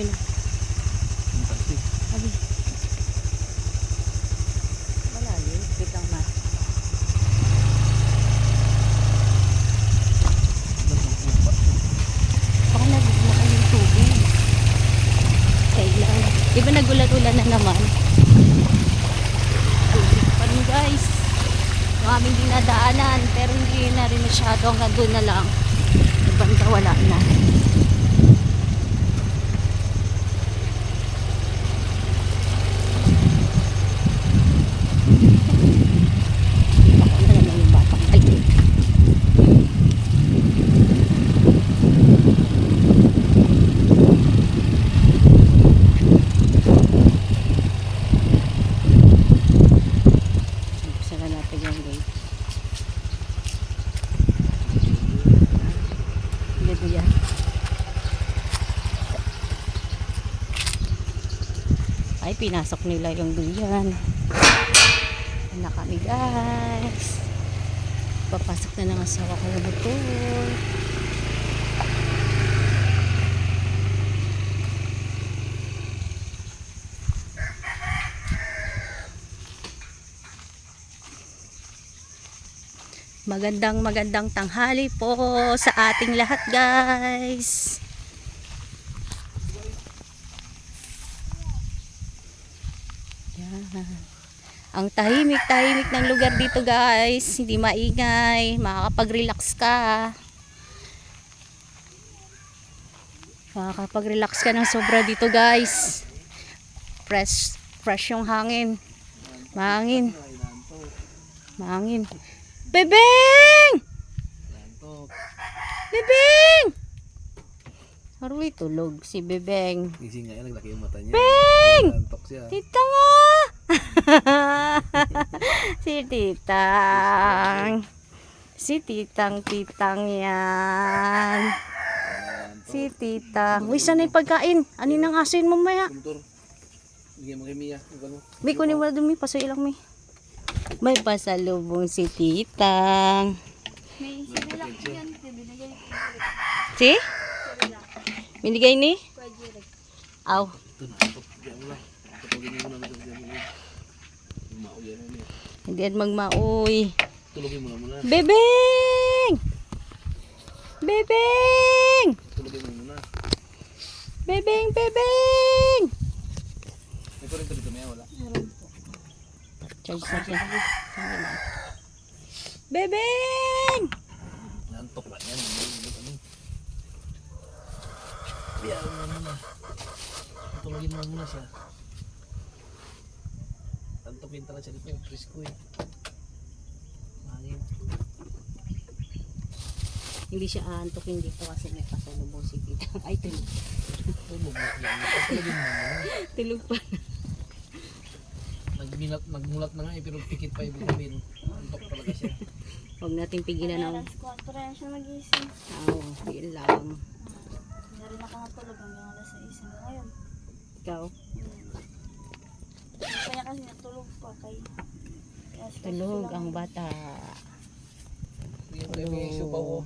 Yun na. Abi. Malalim. Wait lang ma. Baka nagugmakan yung tubig. Kailan. Di ba nagulat-ulan na naman? Tubig pa rin guys. Yung aming dinadaanan. Pero hindi na rin masyado. Hanggang doon na lang. Banda wala na. Ay, pinasok nila yung duyan. Na kami guys. Papasok na ng asawa ko ng motor. Magandang tanghali po sa ating lahat guys. Yan. Ang tahimik ng lugar dito guys. Hindi maingay. Makakapag-relax ka. Makakapag-relax ka ng sobra dito guys. Fresh yung hangin. Mahangin. Bebeng! Bebeng! Haruy tulog si Bebeng. Gising nga yan, naglaki yung mata niya. Beng! Nantok siya. Tita nga! Si Titang. Si Titang yan. Si Titang. Uy, saan na yung pagkain? Anin ang asin mamaya? Kumtor. Bigyan mo kay Mia. May kunin mo na dun, may pasoy lang may. May pasalubong si Titang. May sibilak yan. Binigay. Si? Binigay ni? Pwede. Aw. Ito na. Bigyan mo lang. Tutulogin mo na. Hindi at magmaoy. Tulogin mo na muna. Bebeng! Bebeng! Tulogin mo muna. Bebeng! Bebeng! May kurento dito Mia, wala? Charge na siya. Bebeng! Nantok lang yan. Bigyan mo muna. Tulogin mo muna siya. Tantokin talaga siya dito. Presko eh. Mahangin. Hindi siya aantokin dito kasi may pasalubong si Tita. Ay, tulog. Tulog na yan. Tulogin mo muna. Tulog pa. Nagmulat na nga eh, pero pikit pa ibig sabihin. Antok talaga siya. Huwag natin pigilan ng... Alas 4 rin siya nagising. yun lang. Hindi rin ako natulog hanggang alas 6 ngayon. Ikaw? Kaya kasi natulog pa kay... Tulog ang bata. Yung kami subaw ko.